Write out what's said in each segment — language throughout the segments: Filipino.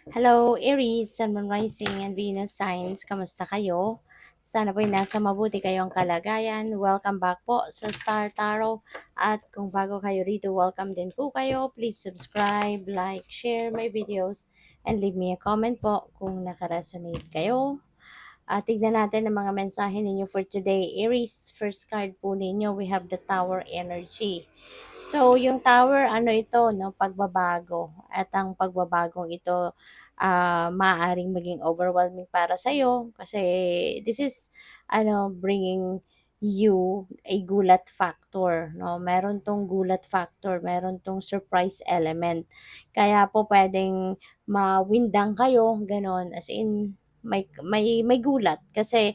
Hello, Aries, Sun, Moon Rising, and Venus signs. Kamusta kayo? Sana po'y nasa mabuti kayong kalagayan. Welcome back po sa Star Tarot. At kung bago kayo rito, welcome din po kayo. Please subscribe, like, share my videos, and leave me a comment po kung nakaresonate kayo. Tignan natin ang mga mensahe ninyo for today. Aries, first card po ninyo, we have the Tower energy. So, yung Tower, ano ito, no? Pagbabago. At ang pagbabagong ito, maaaring maging overwhelming para sa'yo. Kasi, this is, bringing you a gulat factor, no? Meron tong gulat factor, meron tong surprise element. Kaya po pwedeng mawindang kayo, ganon. As in, may gulat kasi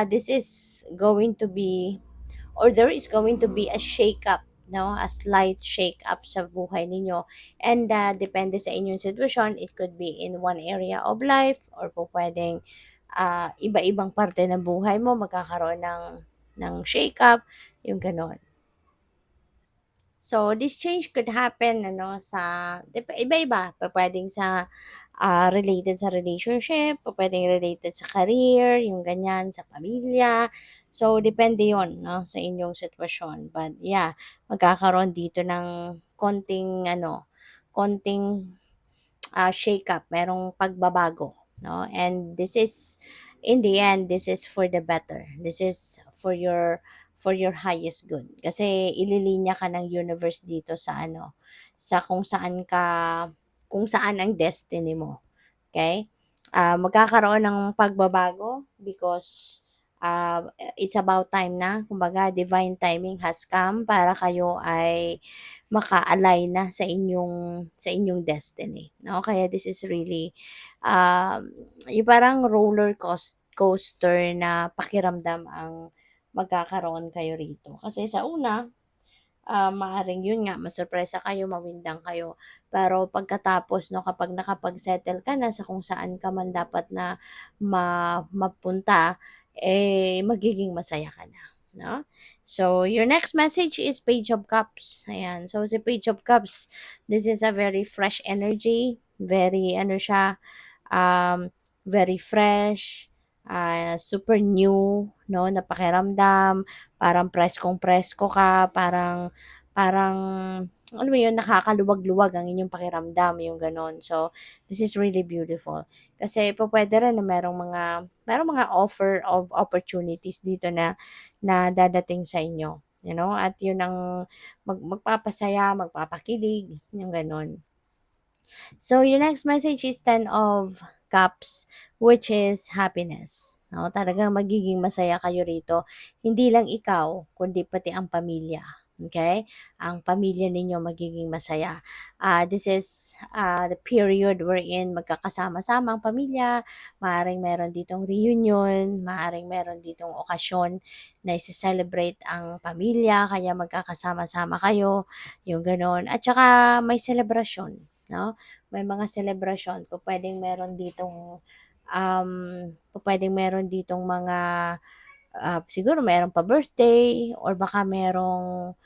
this is going to be or there is going to be a shake up, no, a slight shake up sa buhay ninyo, and depende sa inyong sitwasyon. It could be in one area of life or po pwedeng iba-ibang parte ng buhay mo magkakaroon ng shake up, yung ganon. So, this change could happen iba-iba. Pwedeng sa related sa relationship, pwedeng related sa career, yung ganyan, sa pamilya. So, depende yon, no, sa inyong sitwasyon. But yeah, magkakaroon dito ng konting shake up, merong pagbabago, no? And this is in the end, this is for the better. This is for your highest good. Kasi ililinya ka ng universe dito sa sa kung saan ang destiny mo. Okay? Magkakaroon ng pagbabago because it's about time na. Kumbaga, divine timing has come para kayo ay maka-align na sa inyong destiny. No? Kaya this is really yung parang coaster na pakiramdam ang magkakaroon kayo rito. Kasi sa una, maaring yun nga, masurpresa kayo, mawindang kayo. Pero pagkatapos, no, kapag nakapag-settle ka na sa kung saan ka man dapat na mapunta, magiging masaya ka na. No? So, your next message is Page of Cups. Ayan. So, si Page of Cups, this is a very fresh energy. Very, very fresh, super new, no, na pakiramdam, parang preskong-presko ka, parang alam mo yun, nakakaluwag-luwag ang inyong pakiramdam, yung gano'n. So, this is really beautiful. Kasi pupuwede rin na merong mga offer of opportunities dito na dadating sa inyo, you know? At yun ang magpapasaya, magpapakilig, yung gano'n. So, your next message is 10 of Cups, which is happiness. No, talagang magiging masaya kayo rito. Hindi lang ikaw, kundi pati ang pamilya. Okay? Ang pamilya ninyo magiging masaya. This is the period wherein magkakasama-sama ang pamilya. Maaring meron ditong reunion, maaring meron ditong okasyon na isi-celebrate ang pamilya, kaya magkakasama-sama kayo, yung ganon. At saka may celebration, no? May mga celebration, pupuwedeng meron ditong mga, siguro meron pa birthday or baka merong,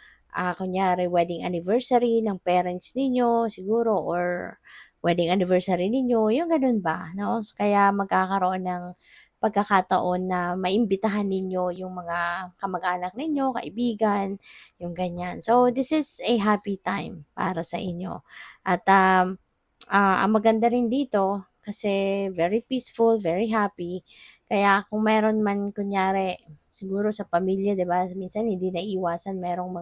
kunyari wedding anniversary ng parents ninyo siguro or wedding anniversary ninyo, yung gano'n ba, 'no? So, kaya magkakaroon ng pagkakataon na maimbitahan ninyo yung mga kamag-anak ninyo, kaibigan, yung ganyan. So, this is a happy time para sa inyo at, ang maganda rin dito kasi very peaceful, very happy. Kaya kung meron man kunyari siguro sa pamilya, 'di ba, minsan hindi naiiwasan merong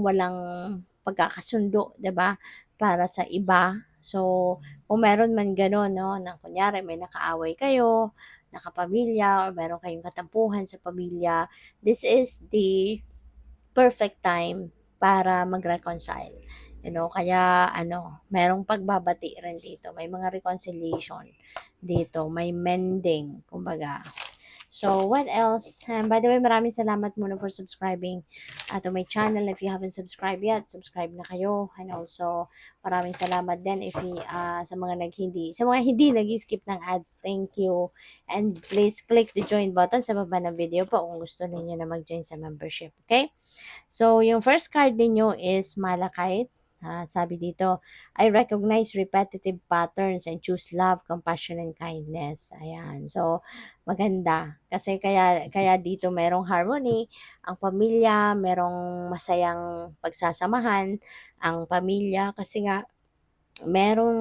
walang pagkakasundo, 'di ba, para sa iba. So, kung meron man gano'n, 'no, na kunyari may nakaaway kayo, nakapamilya or meron kayong katampuhan sa pamilya, this is the perfect time para mag-reconcile. You know, kaya merong pagbabati rin dito. May mga reconciliation dito. May mending, kumbaga. So, what else? By the way, maraming salamat muna for subscribing to my channel. If you haven't subscribed yet, subscribe na kayo. And also, maraming salamat din sa mga hindi nag-skip ng ads. Thank you. And please click the join button sa baba ng video po kung gusto niyo na mag-join sa membership. Okay? So, yung first card ninyo is Malachite. Sabi dito, I recognize repetitive patterns and choose love, compassion, and kindness. Ayan. So, maganda. Kasi kaya dito merong harmony, ang pamilya, merong masayang pagsasamahan, ang pamilya, kasi nga merong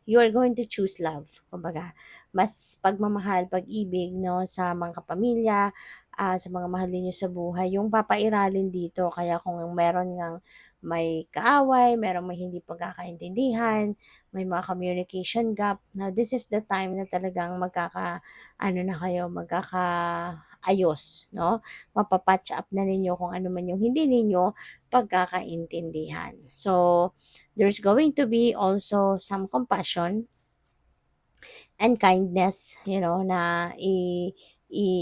you are going to choose love. Kumbaga, mas pagmamahal, pag-ibig, no, sa mga kapamilya, sa mga mahal ninyo sa buhay, yung papairalin dito. Kaya kung meron ngang may kaaway, merong may hindi pagkakaintindihan, may mga communication gap. Now, this is the time na talagang ano na kayo, ayos, no? Mapapatch up na ninyo kung ano man yung hindi ninyo pagkakaintindihan. So, there's going to be also some compassion and kindness, na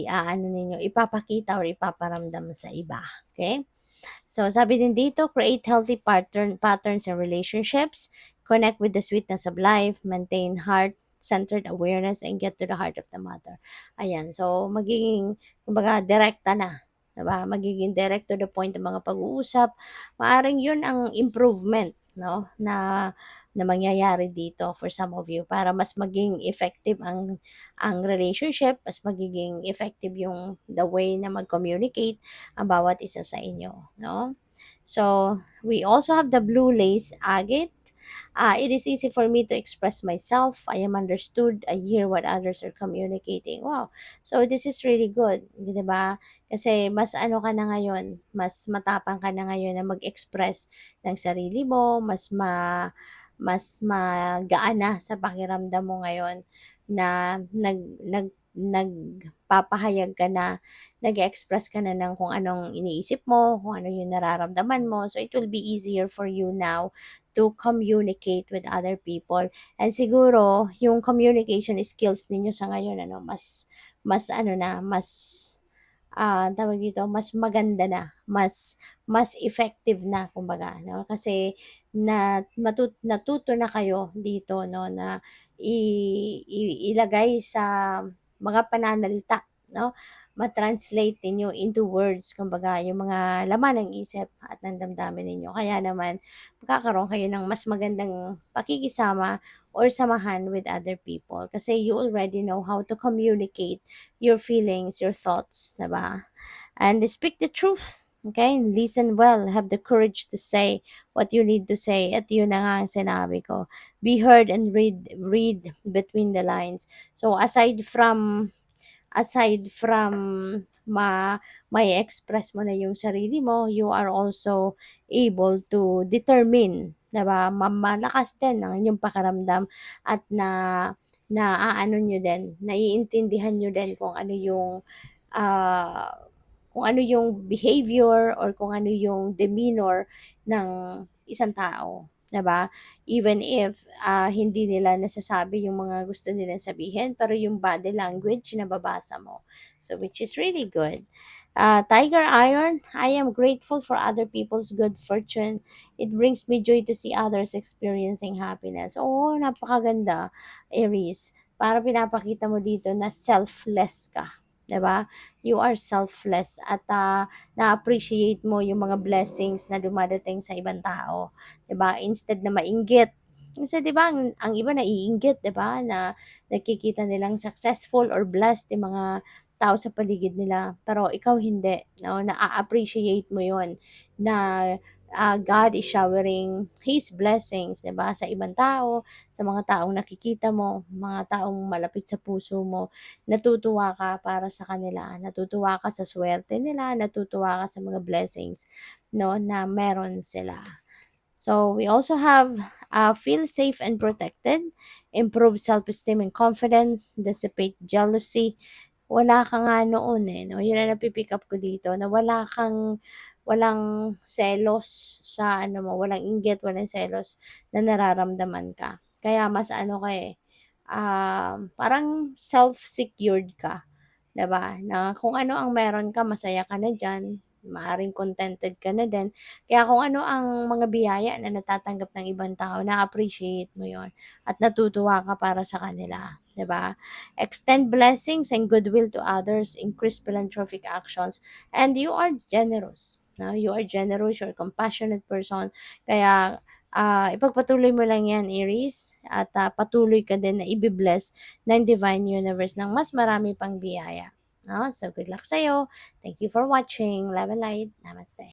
ano ninyo, ipapakita or ipaparamdam sa iba. Okay? So, sabi din dito, create healthy patterns and relationships, connect with the sweetness of life, maintain heart-centered awareness, and get to the heart of the matter. Ayan. So, kumbaga, direkta na. Diba? Magiging direct to the point ng mga pag-uusap. Maaring yun ang improvement, no? Na mangyayari dito for some of you para mas maging effective ang relationship, mas magiging effective yung the way na mag-communicate ang bawat isa sa inyo, no? So, we also have the blue lace agate. It is easy for me to express myself. I am understood. I hear what others are communicating. Wow. So, this is really good. Di ba? Kasi mas ano ka na ngayon, mas matapang ka na ngayon na mag-express ng sarili mo, mas magaan na sa pakiramdam mo ngayon na nagpapahayag ka na, nag-express ka na ng kung anong iniisip mo, kung ano yung nararamdaman mo. So, it will be easier for you now to communicate with other people. And siguro, yung communication skills ninyo sa ngayon, mas ano na, tawag dito, mas maganda na, mas effective na kumbaga, 'no? Kasi natuto na kayo dito, 'no, na ilagay sa mga pananalita, 'no? Ma-translate ninyo into words, kumbaga yung mga laman ng isip at ng damdamin ninyo. Kaya naman magkakaroon kayo ng mas magandang pakikisama or samahan with other people kasi you already know how to communicate your feelings, your thoughts, diba? And speak the truth. Okay? Listen well. Have the courage to say what you need to say. At yun na nga ang sinabi ko. Be heard and read between the lines. So aside from may express mo na yung sarili mo, you are also able to determine, 'di ba? Malakas din ang inyong pakiramdam at naaano niyo din, naiintindihan niyo din ah, kung ano yung behavior or kung ano yung demeanor ng isang tao, 'di ba? Even if hindi nila nasasabi yung mga gusto nilang sabihin, pero yung body language nababasa mo. So, which is really good. Tiger Iron, I am grateful for other people's good fortune. It brings me joy to see others experiencing happiness. Oo, napakaganda, Aries. Para pinapakita mo dito na selfless ka. 'Di ba? You are selfless at na-appreciate mo yung mga blessings na dumadating sa ibang tao. 'Di ba? Instead na mainggit. Kasi 'di ba ang iba naiinggit, 'di ba, na nakikita nilang successful or blessed yung mga tao sa paligid nila. Pero ikaw hindi, no? Na-appreciate mo 'yon na God is showering His blessings, 'di ba, sa ibang tao, sa mga taong nakikita mo, mga taong malapit sa puso mo. Natutuwa ka para sa kanila, natutuwa ka sa swerte nila, natutuwa ka sa mga blessings, no, na meron sila. So, we also have feel safe and protected, improve self-esteem and confidence, dissipate jealousy. Wala ka nga noon eh, no? Yun ang napipick up ko dito, na walang selos sa ano mo, walang inggit, walang selos na nararamdaman ka. Kaya mas ano ka eh, parang self-secured ka, 'di ba? Na kung ano ang meron ka, masaya ka na diyan, maaaring contented ka na din. Kaya kung ano ang mga biyaya na natatanggap ng ibang tao, na-appreciate mo 'yon at natutuwa ka para sa kanila, 'di ba? Extend blessings and goodwill to others, increase philanthropic actions, and you are generous. No? You are generous, you're a compassionate person. Kaya ipagpatuloy mo lang yan, Aries. At patuloy ka din na ibibless ng Divine Universe ng mas marami pang biyaya. No? So, good luck sa'yo. Thank you for watching. Love and light. Namaste.